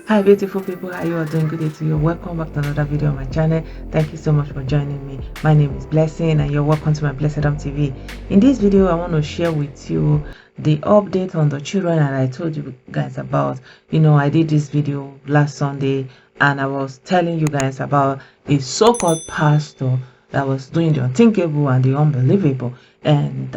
Hi beautiful people, how you all doing? Good day to you. Welcome back to another video on my channel. Thank you so much for joining me. My name is Blessing and you're welcome to my Blessedom TV. In this video I want to share with you the update on the children that I told you guys about. I did this video last Sunday and I was telling you guys about a so-called pastor that was doing the unthinkable and the unbelievable, and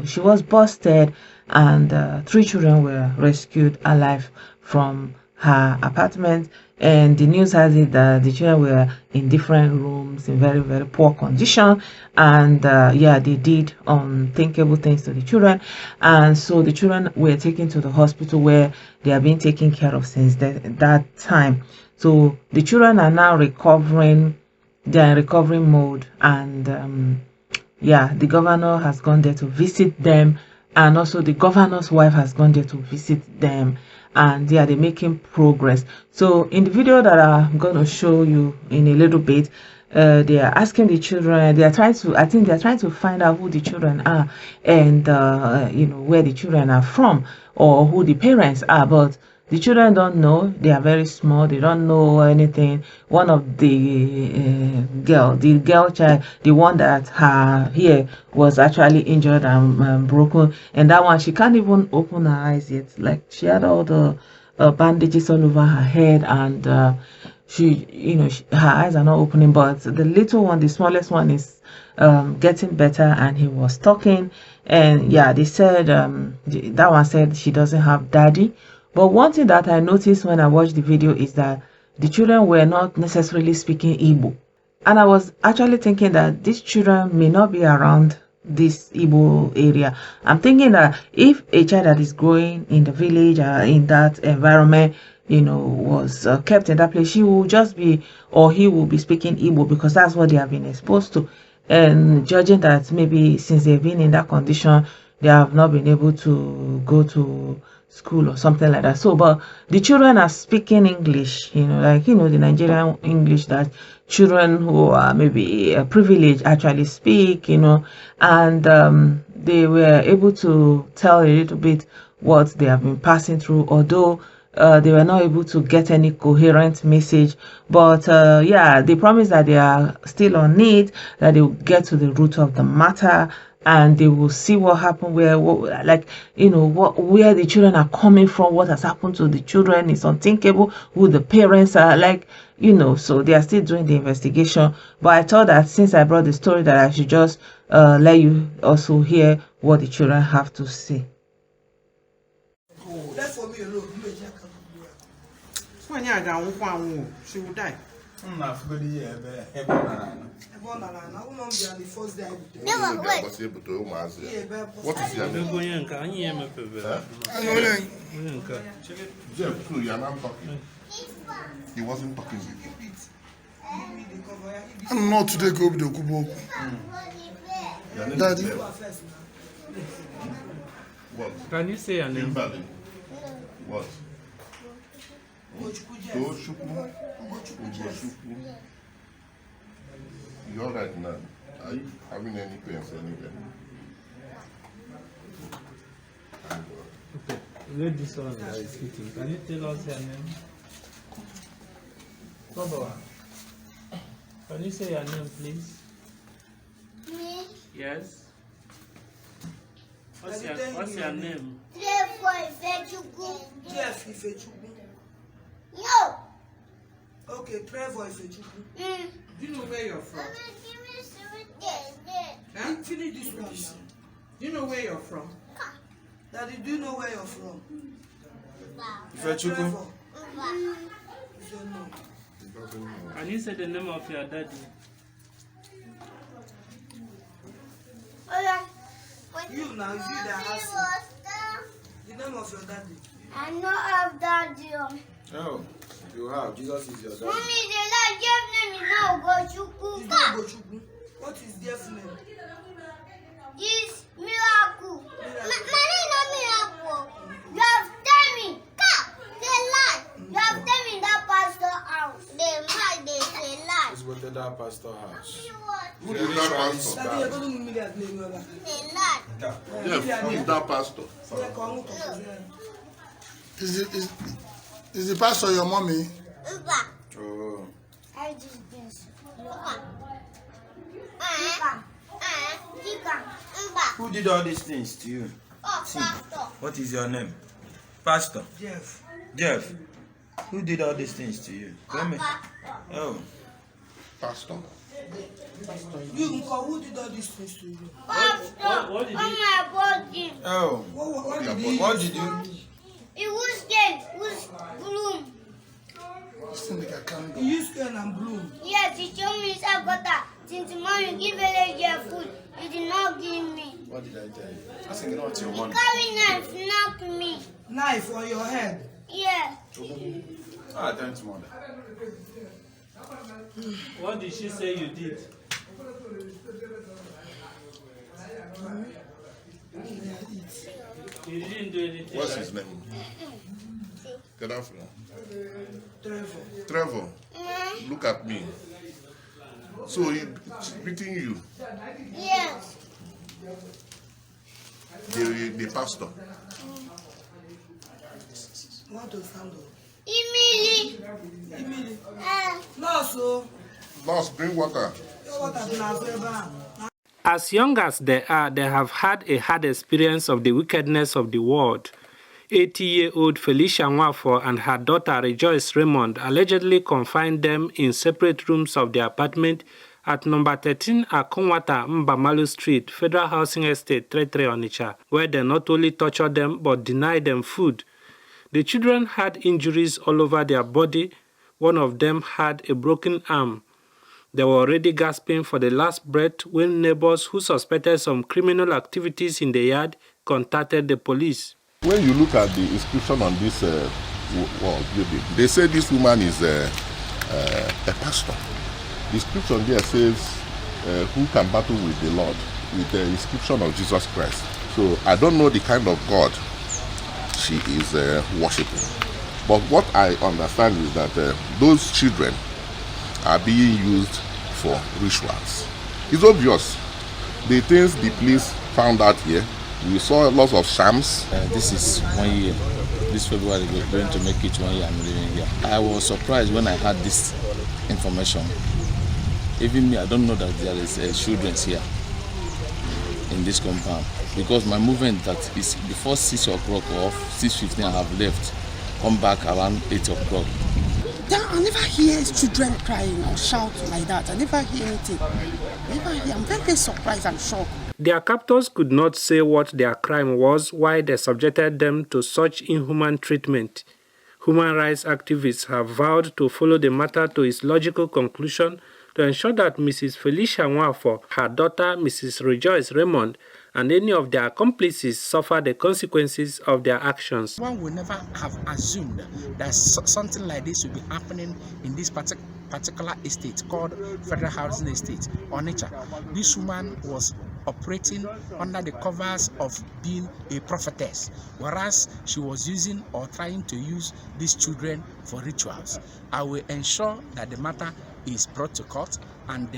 she was busted and 3 children were rescued alive from her apartment. And the news has it that the children were in different rooms in very, very poor condition, and they did unthinkable things to the children. And so the children were taken to the hospital where they have been taken care of since that time. So the children are now recovering. They're in recovery mode, and the governor has gone there to visit them, and also the governor's wife has gone there to visit them, and they're making progress. So in the video that I'm going to show you in a little bit, they are asking the children, they are trying to, I think they're trying to find out who the children are, and where the children are from, or who the parents are. But the children don't know. They are very small. They don't know anything. One of the girl child, the one that her hair was actually injured and broken, and that one, she can't even open her eyes yet. Like, she had all the bandages all over her head, and her eyes are not opening. But the little one, the smallest one, is getting better, and he was talking. And they said that one said she doesn't have daddy. But one thing that I noticed when I watched the video is that the children were not necessarily speaking Igbo. And I was actually thinking that these children may not be around this Igbo area. I'm thinking that if a child that is growing in the village or in that environment, was kept in that place, she will just be, or he will be speaking Igbo, because that's what they have been exposed to. And judging that maybe since they've been in that condition, they have not been able to go to school or something like that. So, but the children are speaking English, the Nigerian English that children who are maybe privileged actually speak, and they were able to tell a little bit what they have been passing through, although they were not able to get any coherent message. But they promise that they are still on it, that they will get to the root of the matter, and they will see what happened, where the children are coming from, what has happened to the children is unthinkable, who the parents are, so they are still doing the investigation. But I thought that since I brought the story, that I should just let you also hear what the children have to say. She will die. What is your name? He wasn't talking with you. I'm not today go with the Kubo. Daddy. What? Can you say your name? What? You're right now. Are you having any pains anywhere? Okay, read this one that is hitting. Can you tell us your name? Baba, can you say your name, please? Me? Yes. What's your name? Jeff Ifechukwu. No. Okay, Trevor Ifechukwu. Do you know where you're from? Huh? Finish this one now. Do you know where you're from? Daddy, do you know where you're from? Ifechukwu. Can you say the name of your daddy? You now, you that has the name of your daddy. I know of daddy. Oh, you have. Jesus is your daddy. Mommy, the Jeff name is not Gochukwu. It's not Gochukwu. What is Jeff's name? It's Miracle. My name is not Miracle. You have told me. They lie. You have told me that pastor house. They lie. They say lie. It's with that pastor house. Who is that pastor? They lie. Jeff, who is that pastor? Is the pastor your mommy? Mba. Oh. I just this. Who did all these things to you? Oh, See, pastor. what is your name? Pastor. Jeff. Jeff. Who did all these things to you? Come here. Pastor. Oh. Pastor. You, Nko, who did all these things to you? Pastor. What did On he- my body. Oh. What did he What did you? It was dead. It was bloom. He used cane and bloom. Yes, he told me it's a butter. Since mommy give your food, you did not give me. What did I tell you? I said, get out your He money. carry knife, knock me. Knife on your head. Yeah. Ah, thanks, mother. What did she say you did? You didn't do anything. What's right? his name? Get off now. Trevor. Trevor, look at me. So he's beating you, Yes. the pastor. Want to stand up? Emily. Emily. Uh, No, so. Nurse, bring water. What happened now? As young as they are, they have had a hard experience of the wickedness of the world. 80-year-old Felicia Nwafo and her daughter Rejoice Raymond allegedly confined them in separate rooms of their apartment at number 13 Akonwata Mbamalu Street, Federal Housing Estate, 33 Onitsha, where they not only tortured them but denied them food. The children had injuries all over their body. One of them had a broken arm. They were already gasping for the last breath when neighbors who suspected some criminal activities in the yard contacted the police. When you look at the inscription on this wall building, they say this woman is a pastor. The inscription there says, who can battle with the Lord, with the inscription of Jesus Christ. So I don't know the kind of God she is worshipping. But what I understand is that those children are being used for rituals. It's obvious. The things the police found out here, we saw lots of shams. This is 1 year. This February we're going to make it 1 year I'm living here. I was surprised when I had this information. Even me, I don't know that there is children here in this compound, because my movement that is before 6 o'clock or 6:15 I have left, come back around 8 o'clock. I never hear children crying or shout like that. I never hear anything. Never hear. I'm very surprised and shocked. Their captors could not say what their crime was, why they subjected them to such inhuman treatment. Human rights activists have vowed to follow the matter to its logical conclusion to ensure that Mrs. Felicia Nwafo, her daughter Mrs. Rejoice Raymond, and any of their accomplices suffer the consequences of their actions. One would never have assumed that something like this would be happening in this particular estate called Federal Housing Estate, Onitsha. This woman was operating under the covers of being a prophetess, whereas she was using or trying to use these children for rituals. I will ensure that the matter is brought to court and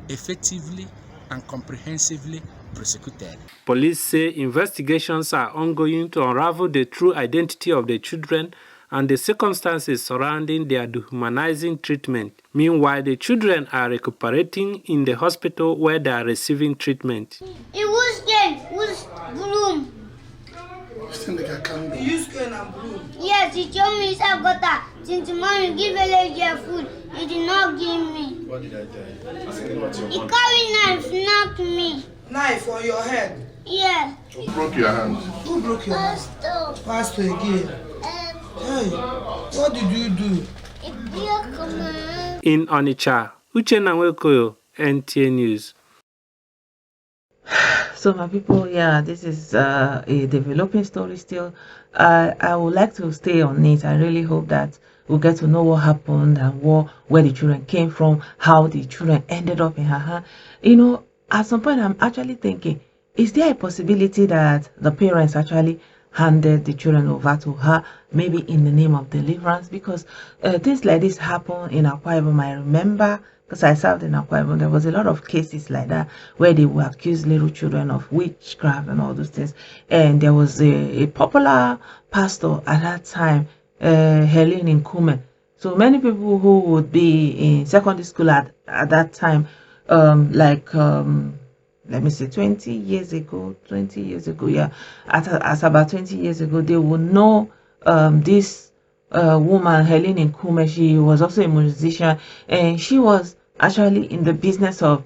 effectively and comprehensively prosecuted. Police say investigations are ongoing to unravel the true identity of the children and the circumstances surrounding their dehumanizing treatment. Meanwhile, the children are recuperating in the hospital where they are receiving treatment. it was dead. It was bloom. He used cane and bloom. Yes, he told me it's a butter. Since mommy give your food, you did not give me. What did I tell you? I said, get out your He money. carry knife, knock me. Knife on your head. Yeah. Who broke your hand? Who broke your hand? Pastor. Pastor again. Hey, what did you do? It's your command. In Onitsha, Uchenna Nwekoyo, NTA News. So my people, yeah, this is a developing story still. I would like to stay on it. I really hope that we'll get to know what happened and where the children came from, how the children ended up in her hand. You know, at some point I'm actually thinking, is there a possibility that the parents actually handed the children over to her, maybe in the name of deliverance? Because things like this happen in Akwa Ibom. I remember, because I served in Akwa Ibom, there was a lot of cases like that where they would accuse little children of witchcraft and all those things. And there was a popular pastor at that time. Helen in Kume. So many people who would be in secondary school at that time, let me say 20 years ago, yeah, at about 20 years ago, they would know this woman, Helen in Kume. She was also a musician, and she was actually in the business of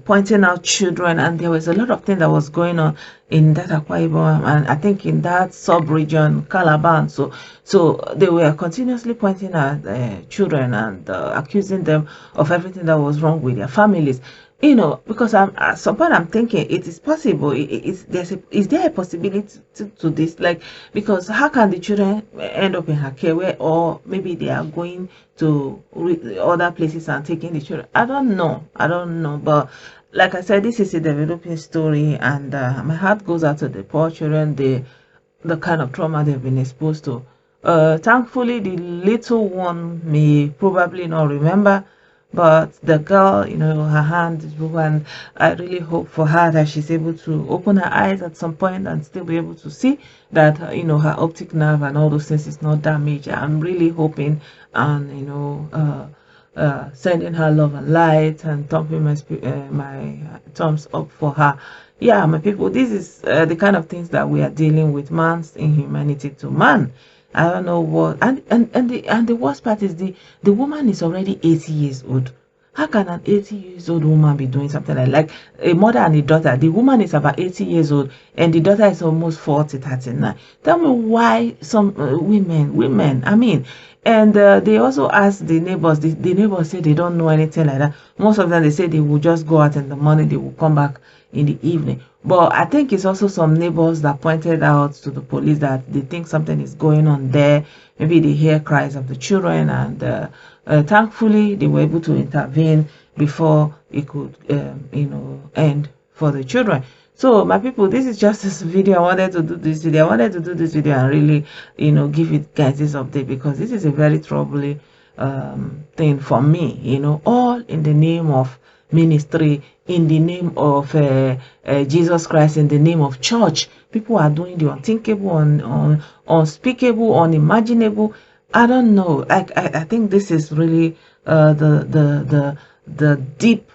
pointing out children, and there was a lot of things that was going on in that Akwa Ibom, and I think in that sub-region, Calabar. So they were continuously pointing at children and accusing them of everything that was wrong with their families. Because at some point I'm thinking it is possible. Is there a possibility to this? Like, because how can the children end up in her care, or maybe they are going to other places and taking the children? I don't know. But like I said, this is a developing story, and my heart goes out to the poor children, the kind of trauma they've been exposed to. Thankfully, the little one may probably not remember, but the girl, her hand is broken, and I really hope for her that she's able to open her eyes at some point and still be able to see that, her optic nerve and all those things is not damaged. I'm really hoping, and, sending her love and light and thumping my thumbs up for her. Yeah, my people, this is the kind of things that we are dealing with, man's inhumanity to man. I don't know what, and the worst part is the woman is already 80 years old. How can an 80 years old woman be doing something like a mother and a daughter? The woman is about 80 years old and the daughter is almost 40, 39. Tell me why some women, I mean, and they also ask the neighbors. The neighbors say they don't know anything like that. Most of them, they say they will just go out in the morning, they will come back in the evening. But I think it's also some neighbors that pointed out to the police that they think something is going on there. Maybe they hear cries of the children, and thankfully they were able to intervene before it could, end for the children. So my people, this is just this video. I wanted to do this video. And really, give it guys this update, because this is a very troubling thing for me. All in the name of ministry, in the name of Jesus Christ, in the name of church. People are doing the unthinkable, unspeakable, unimaginable. I don't know. I think this is really the deep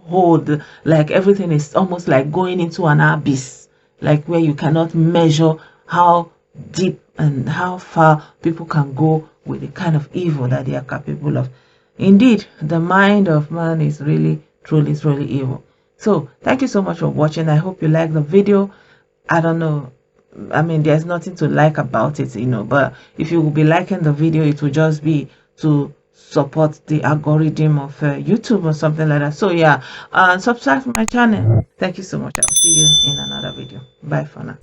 hold. Like, everything is almost like going into an abyss, like where you cannot measure how deep and how far people can go with the kind of evil that they are capable of. Indeed, the mind of man is really, truly evil. So thank you so much for watching. I hope you like the video. I don't know, I mean, there's nothing to like about it, but if you will be liking the video, it will just be to support the algorithm of YouTube or something like that. So yeah, subscribe to my channel. Thank you so much. I'll see you in another video. Bye for now.